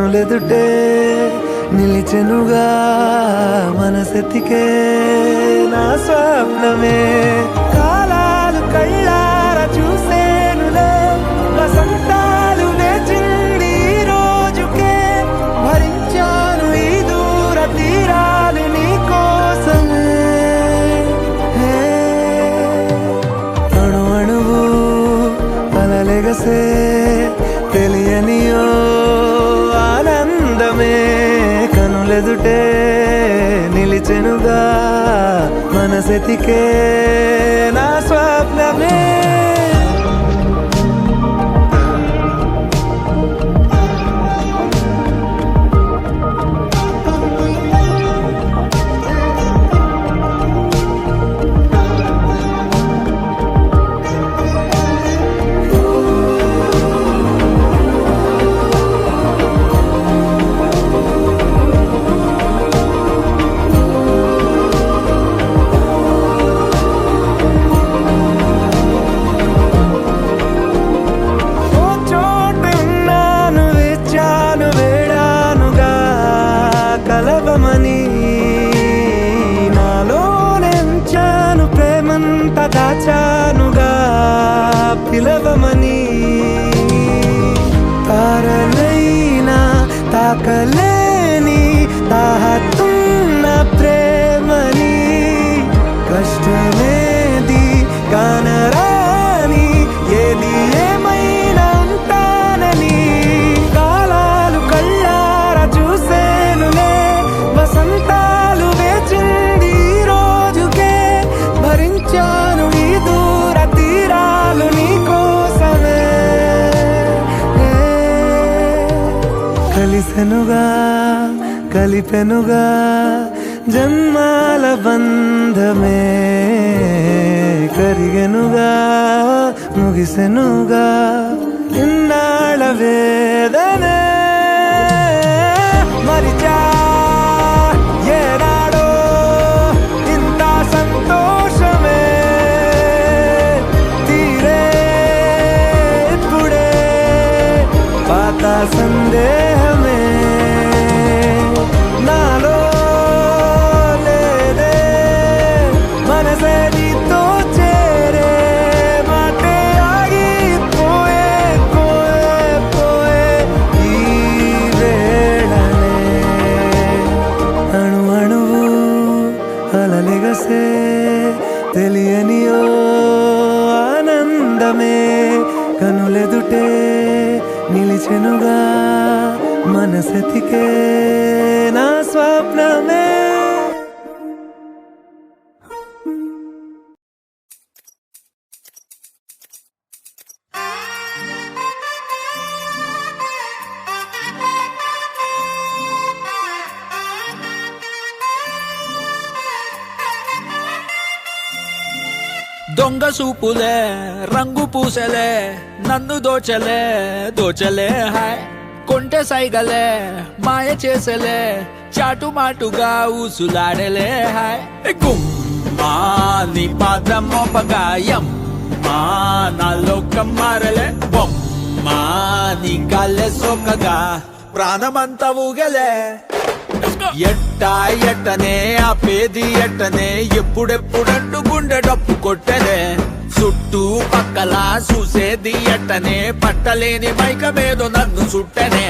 కనులెదుటే నిలిచెనుగా మనసెతికే నా స్వప్నమే కాలాలు కళ్ళార చూసేనులే వసంతాలు వేచింది ఈ రోజుకే భరించాను ఈ దూర తీరాలు నీ కోసమే అణు అణువు అలలెగసే తెలియనియో ఆనందమే కనులెదుటే నిలిచెనుగా మనసెతికే నా స్వప్నమే దాచానుగా పిలవమని తారలైనా తాకలేని తాహతున్న ప్రేమని కష్టమేది కానరాని ఏది ఏమైనా ఉంటానని కాలాలు కళ్ళార చూసేనులే వసంతాలు వేచింది ఈ రోజుకే భరించాను ఈ దూర తీరాలు నీ కోసమే కలిసెనుగా కలిపెనుగా జన్మాల బంధమే కరిగెనుగా ముగిసెనుగా ఇన్నాళ్ళ వేదనే మరిచా ఏనాడో ఇంత సంతోషమే తీరే ఇప్పుడే పాత సందేహమే నాలో లేదే మనసే నీతో చేరే మాటే ఆగిపోయే పోయే పోయే ఈ వేళనే అణు అణువు అలలెగసే తెలియనియో ఆనందమే కనులెదుటే నిలిచెనుగా మనసెతికే నా స్వప్నమే దొంగ సూపులే రంగు పూసలే నన్ను దోచలే దోచలే హాయ్ కొంటె సైగలే మాయ చేసలే చాటుమాటుగా ఊసులాడలే హాయ్ గుమ్మా నీ పాదం మోపగాయమ్మా నాలో కమ్మారలే బొమ్మా నీ కాళ్ళే సోకగా ప్రాణమంతా ఊగలే ఎట్టా ఎట్టనే ఆపేది ఎట్టనే ఎప్పుడెప్పుడంటూ గుండె డప్పు కొట్టనే చుట్టూ పక్కల చూసేది ఎట్టనే పట్టలేని మైకమేదో నన్ను చుట్టనే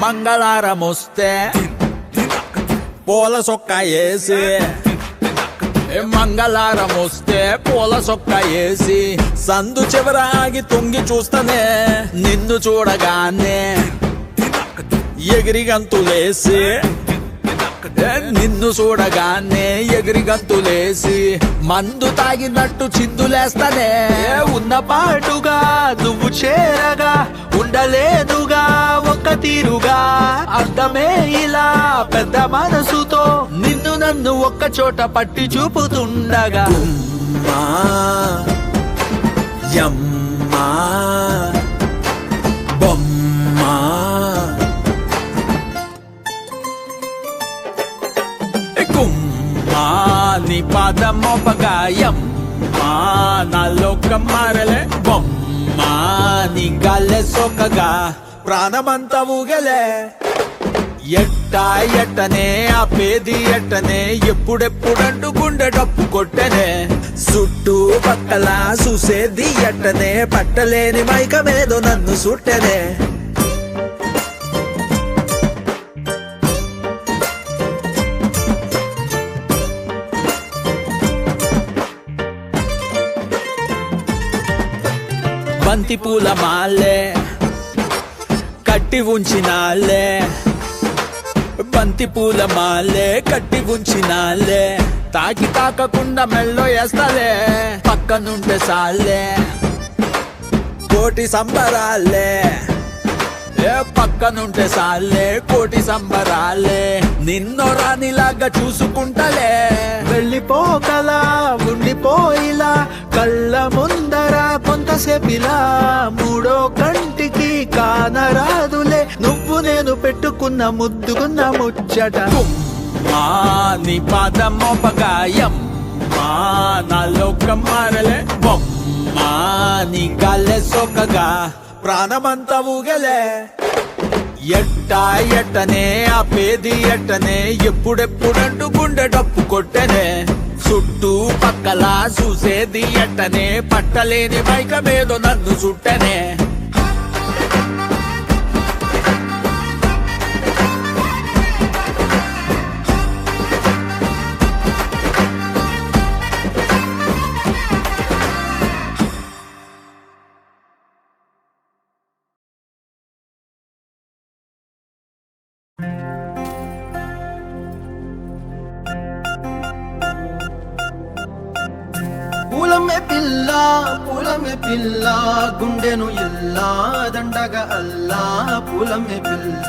మంగళారమొస్తే పూల సొక్క వేసి మంగళారం వస్తే పూల సొక్క వేసి సందు చివర ఆగి తొంగి చూస్తనే నిన్ను చూడగానే ఎగిరి గంతులేసి నిన్ను చూడగానే ఎగిరి గంతులేసి మందు తాగినట్టు చిందులేస్తనే ఉన్న పాటుగా నువ్వు చేరగా ఉండలేదుగా ఒక్క తీరుగా అర్థమే ఇలా పెద్ద మనసుతో నిన్ను నన్ను ఒక్క చోట పట్టి చూపుతుండగా యమ్మా బొమ్మా నీ పాదం మోపగాయమ్మా నా లోకం మారలే బొమ్మా నీ గాల్లే సోకగా ప్రాణమంతా ఊగలే ఎట్టనే ఆపేది ఎట్టనే ఎప్పుడెప్పుడంటూ గుండె డప్పు కొట్టనే చుట్టూ పక్కల చూసేది ఎట్టనే పట్టలేని మైకమేదో నన్ను సుట్టనే బంతి పూల మాలే కట్టి ఉంచినాలే బంతి పూల మాలే కట్టి ఉంచినాలే తాకకుండా మెల్లో వేస్తాలే పక్కనుంటే సాలే కోటి సంబరాలే పక్కనుంటే సాలే కోటి సంబరాలే నిన్నో రానిలాగా చూసుకుంటలే వెళ్ళిపోకలా ఉండిపోయిలా కళ్ళ ముందర కొంతసేపిలా మూడో కంటికి కానరాదులే నువ్వు నేను పెట్టుకున్న ముద్దుకున్న ముచ్చట మా నీ పాదం మోపగాయమ్మా నా లోకం మారలే బొమ్మా నీ గాల్లే సోకగా ప్రాణమంతా ఊగలే ఎట్టనే ఆపేది ఎట్టనే ఎప్పుడెప్పుడంటూ గుండె డప్పు కొట్టనే చుట్టూ పక్కల చూసేది ఎట్టనే పట్టలేని మైకమేదో నన్ను చుట్టనే పూలమే పిల్ల గుండెను ఇల్లా దండగా అల్లా పూలమే పిల్ల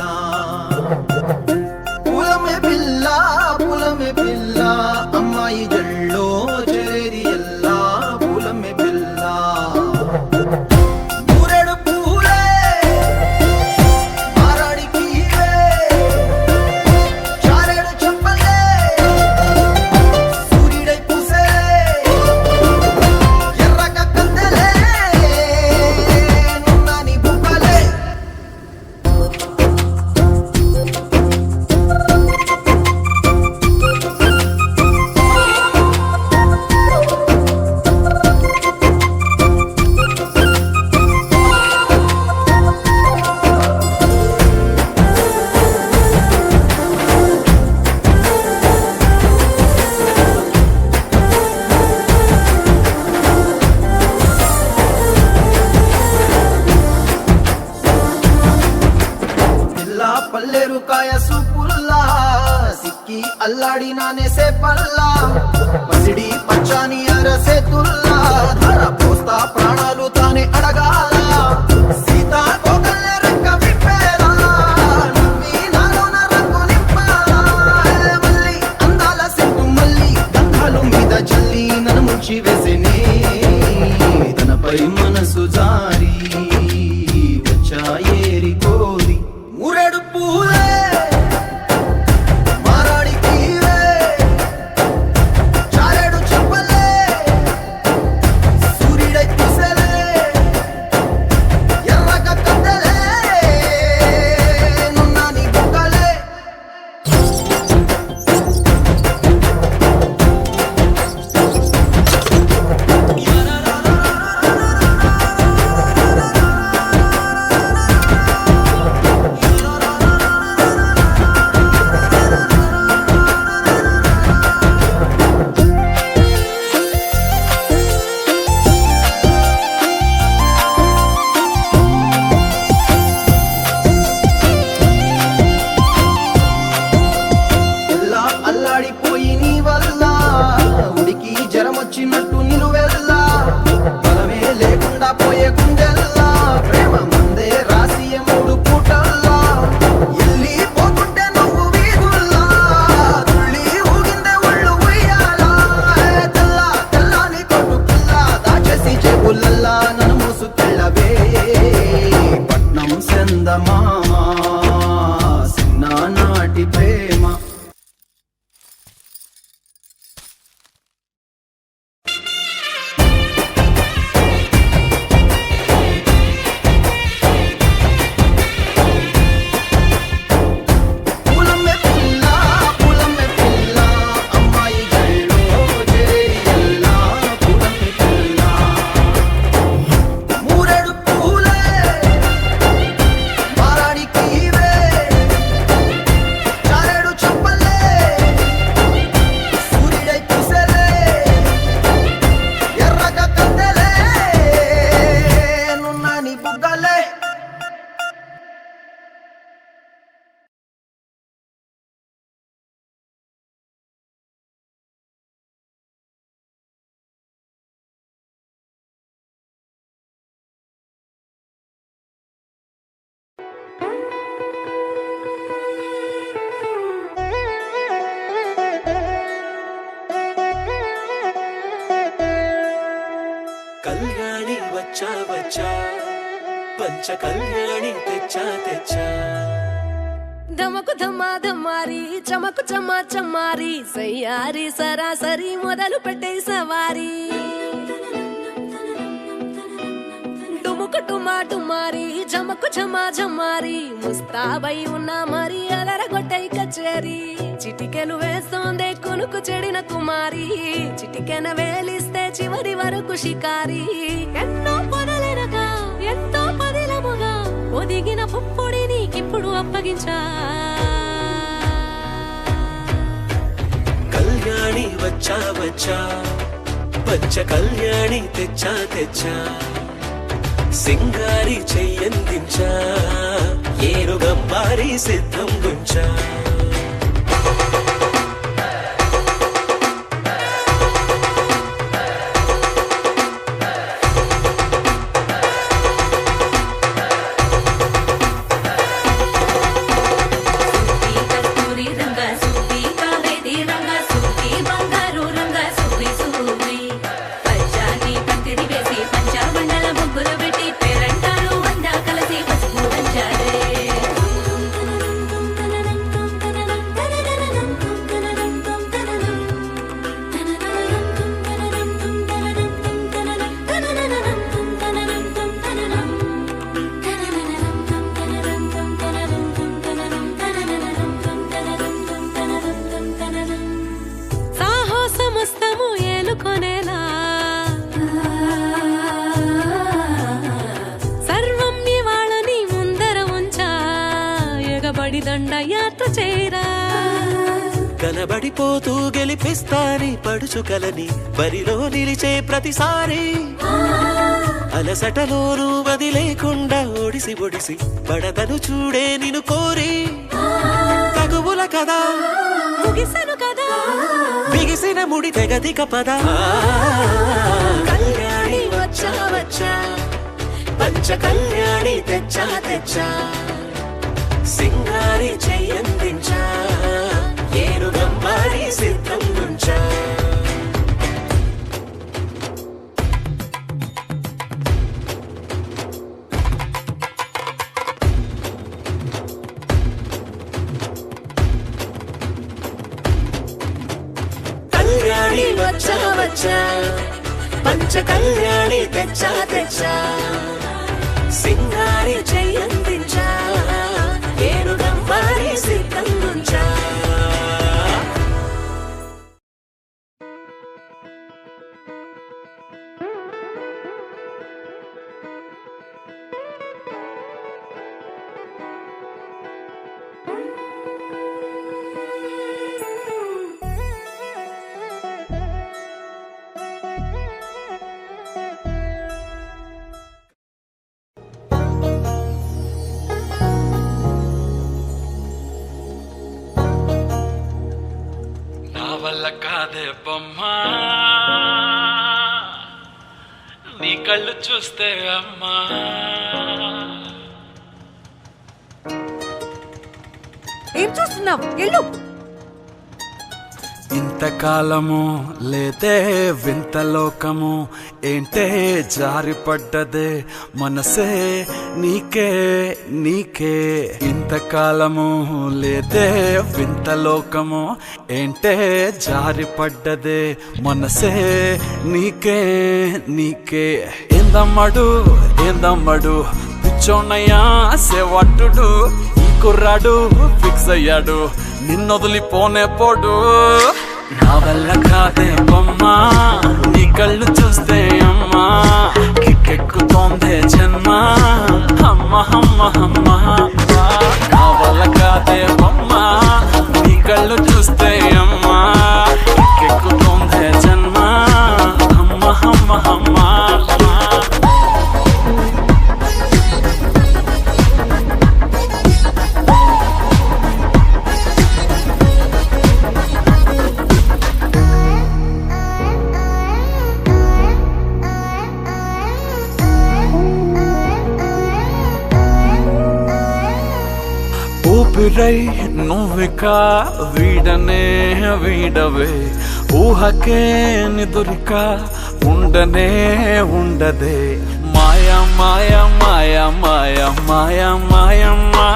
పూలమే పిల్ల అమ్మాయి జల్లో చేరి ఎల్లా పూలమే పిల్ల ఊరెడు పూలే మారాడికి చారెడు చెప్పలే సూర్యుడై పూసే పల్లెరుకాయ సూపుల్లా సిక్కి అల్లాడి నానేసే పల్లా పసిడి పచ్చాని అరసే తుల్లా ధర పోస్తా ప్రాణాలు తానే అడగాల సీతా కోకల్లే రెక్క విప్పేలా నవ్వి నాలోన రంగు నింపాలా మళ్ళీ అందాల సెట్టు మళ్ళీ గంధాలు మీద జల్లి నన్ను ముంచి వేసేనే తనపై మనసు జారి వచ్చాయేరి కోరి ఊరెడు పూలే మారాడికి చారెడు చెప్పలే సూర్యుడై పూసలే ఎర్రగా కద్దలే నున్నా నీ బుక్కలే వచ్చా వచ్చా పంచ కళ్యాణి తెచ్చా తెచ్చా ధమకు ధమా ధమారి చమకు చమా చమారి సయ్యారి సరాసరి మొదలు పెట్టే సవారీ డుముకు టుమా టుమారి జమకు ఝమా ఝమారి ముస్తాబై ఉన్నా మరి అలరగొట్టై కచేరి చిటికెలు వేస్తోందే కొనుకు చెడిన కుమారి చిటికెన వేలిస్తే చివరి వరకు షికారి ఎన్నో పొదలెనగా ఎంతో పదిలముగా ఒదిగిన పుప్పొడి నీకిప్పుడు అప్పగించా కళ్యాణి వచ్చా వచ్చా పంచ కళ్యాణి తెచ్చా తెచ్చా సింగారి చెయ్యందించా ఏరుగంబారి సిద్ధం గుంచా కనబడిపోతూ గెలిపిస్తాని పడుచుకలని బరిలో నిలిచే ప్రతిసారి అలసటలోనూ వదిలేకుండా ఒడిసి ఒడిసి పడతను చూడే నిన్ను కోరి తగువుల కదా ముగిసను కదా బిగిసిన ముడి తెగదిక పద కళ్యాణి వచ్చా వచ్చా పంచ కళ్యాణి తెచ్చా తెచ్చా సింగారి చెయ్యందించా ఏరుగంబారి సిద్ధం గుంచా కళ్యాణి వచ్చా వచ్చా పంచ కళ్యాణి తెచ్చా తెచ్చా సింగారి చెయ్యందించా ఏరుగంబారి సిద్ధం గుంచా వల్ల కాదే బొమ్మా నీ కళ్ళు చూస్తే అమ్మా ఏం చూస్తున్నావు ఎల్లు ఇంతకాలము లేదే వింత లోకము ఏంటే జారిపడ్డదే మనసే నీకే నీకే ఇంతకాలము లేదే వింత లోకము ఏంటే జారిపడ్డదే మనసే నీకే నీకే ఏందమ్మడు పిచ్చోన్నయ్యా సేవట్టుడు ఈ కుర్రాడు ఫిక్స్ అయ్యాడు నిన్నొదిలిపోనే పోడు నా వల్ల కాదే బొమ్మా నీ కళ్ళు చూస్తే అమ్మా కిక్కెక్కుతోందే జన్మ అమ్మ అమ్మ అమ్మ నా వల్ల కాదే బొమ్మా నీ కళ్ళు చూస్తే అమ్మా కిక్కెక్కుతోందే జన్మ అమ్మ అమ్మ అమ్మ ఊపిరై నువ్విక వీడనే వీడవే ఊహకే నిదురిక ఉండనే ఉండదే మాయా మాయా మాయా మాయా మాయా మాయమ్మా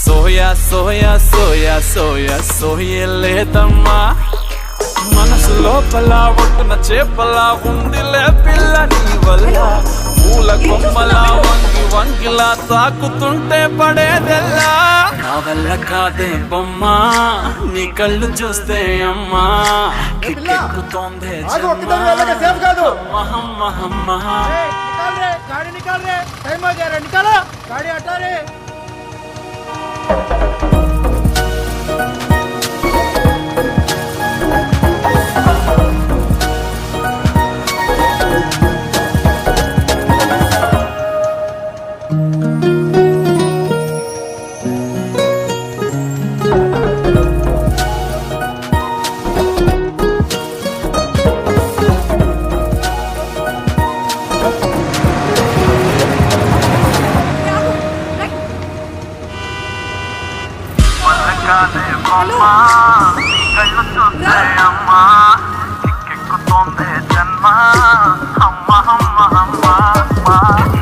సోయా సోయా సోయా సోయా సోయే లేదమ్మా మనసు లోపల ఒట్టున చేపలా ఉందిలే పిల్ల నీ వల్ల పూల కొమ్మలా వంగి వంగిలా తాకుతుంటే పడేదెల్లా నా వల్ల కాదే బొమ్మా నీ కళ్ళు చూస్తే అమ్మా కిక్కెక్కుతోందే మహమ్మహమ్మా गाड़ी निकाल रहे टाइम आ गया निकालो गाड़ी हटा रहे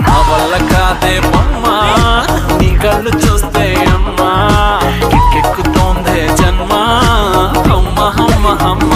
నా వల్ల కాదే బొమ్మా నీ కళ్ళు చూస్తే అమ్మా కిక్కెక్కుతోందే జన్మ హమ్మ హమ్మ హమ్మ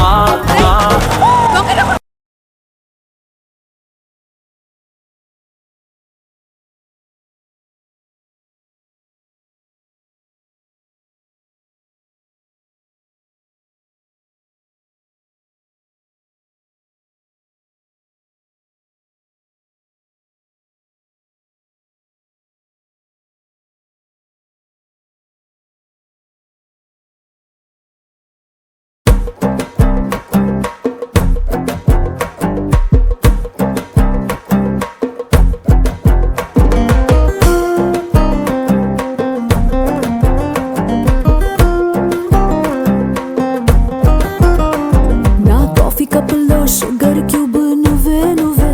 నా కాఫీ కప్పుల్లో షుగర్ క్యూబ్ నువ్వే నువ్వే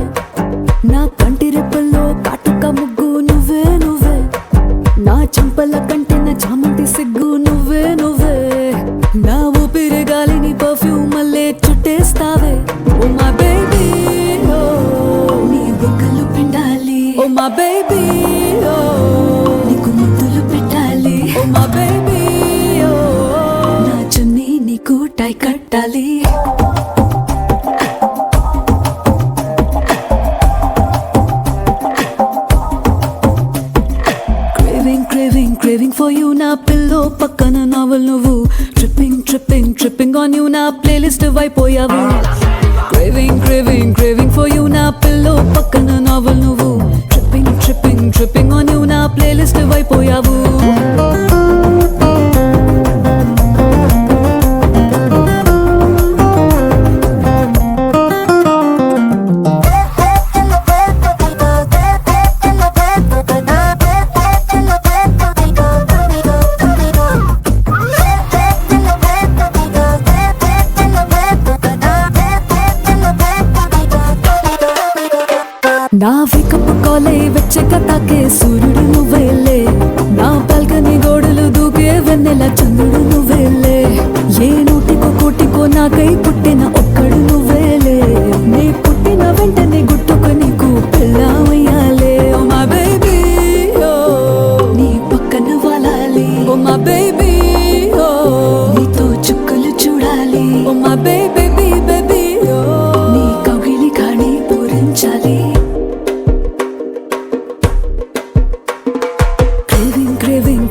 నా కంటి రెప్పల్లో కాటుక ముగ్గు నువ్వే నువ్వే నా చెంపల కంటిన చామంతి సిగ్గు నువ్వే నువ్వే నా ఊపిరి గాలిని పర్ఫ్యూమ్ మల్లే చుట్టేస్తావే ఓ మా బేబీ ఓ నీ బుగ్గలు పిండాలి ఓ మా బేబీ ఓ నీకు ముద్దులు పెట్టాలి ఓ మా బేబీ ఓ నా చున్నీ నీకు టై కట్టాలి Craving for you నా పిల్లో పక్కన నావల్ నువ్వు tripping on you నా ప్లేలిస్ట్ అయిపోయావు craving for you నా పిల్లో పక్కన నావల్ నువ్వు tripping on you నా ప్లేలిస్ట్ అయిపోయావు నా వేకప్ కాలే వెచ్చగా తాకే సూర్యుడు నువ్వేలే నా బాల్కనీ గోడలు దూకే వెన్నెల చంద్రుడు నువ్వేలే ఏ నూటికో కోటికో నాకై పుట్టిన ఒక్కడు నువ్వేలే నీ పుట్టిన వెంటనే గుట్టుకు నీకు పెళ్ళామయ్యాలే ఓ మా బేబీ ఓ నీ పక్కన వాలాలి ఓ మా బేబీ ఓ నీతో చుక్కలు చూడాలి ఓ మా బేబీ బేబీ ఓ నీ కౌగిలి కాడి పూరించాలి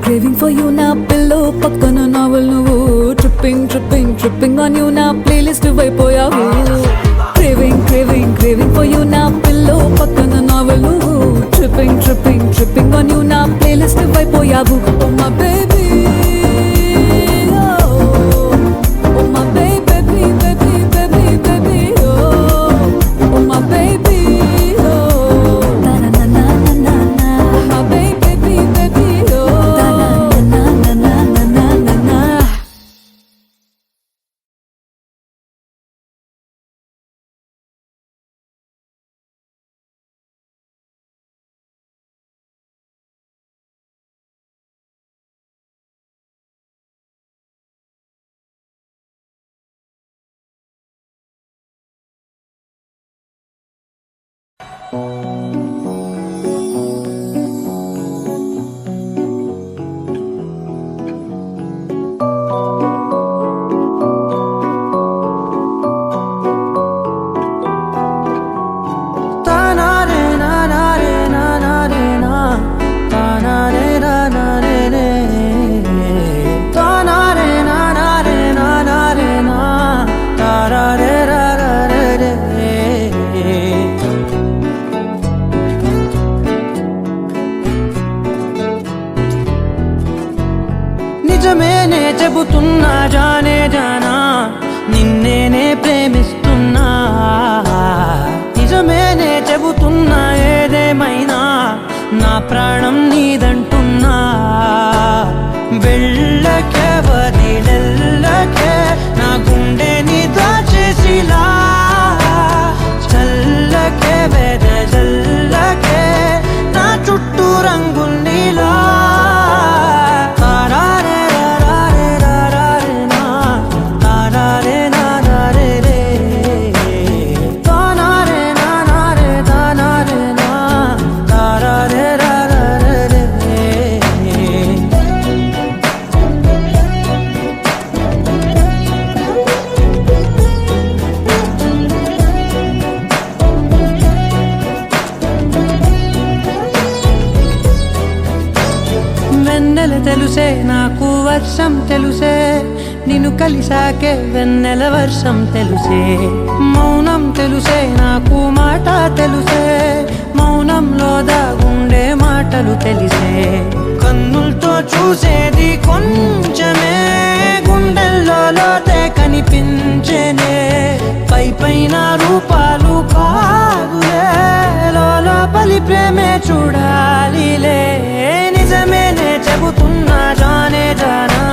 Craving for you నా పిల్లో పక్కన నావల్ నువ్వు tripping on you నా ప్లేలిస్ట్ అయిపోయావు craving for you నా పిల్లో పక్కన నావల్ నువ్వు tripping on you నా ప్లేలిస్ట్ అయిపోయావు ఓ మా బేబీ ఓ మా బేబీ ఓ మా బేబీ Thank జానే జానా నిన్నేనే ప్రేమిస్తున్నా నిజమేనే చెబుతున్నా ఏదేమైనా నా ప్రాణం నీదంటున్నా వెళ్ళకే వదిలెల్లకే నా గుండెని దాచేసిలా చల్లకే వెదజల్లకే నా చుట్టూ రంగుల్నిలా వెన్నెల తెలుసే నాకు వర్షం తెలుసే నిన్ను కలిసాకే వెన్నెల వర్షం తెలుసే మౌనం తెలుసే నాకు మాట తెలుసే మౌనంలో దాగుండే మాటలు తెలిసే కన్నులతో చూసేది కొంచెమే గుండెల్లో లోతే కనిపించేనే పై పైన రూపాలు కాదులే లోపలి ప్రేమే చూడాలిలే నిజమేనే చెబుతున్నా జానే జానా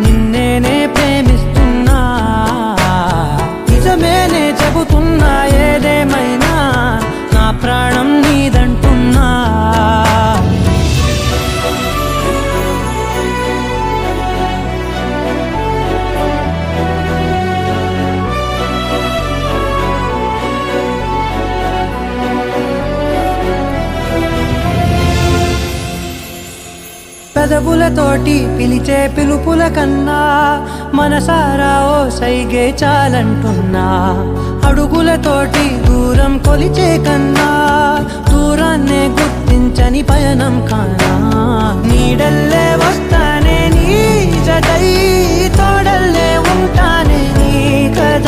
నిన్నేనే ప్రేమిస్తున్నా నిజమేనే చెబుతున్నా ఏదేమైనా నా ప్రాణం నీదంటున్నా పెదవులతోటి పిలిచే పిలుపుల కన్నా మనసారా ఓ సైగే చాలంటున్నా అడుగులతోటి దూరం కొలిచే కన్నా దూరాన్నే గుర్తించని పయనం కానా నీడల్లే వస్తానే నీ జతై తోడల్లే ఉంటానే నీ కథ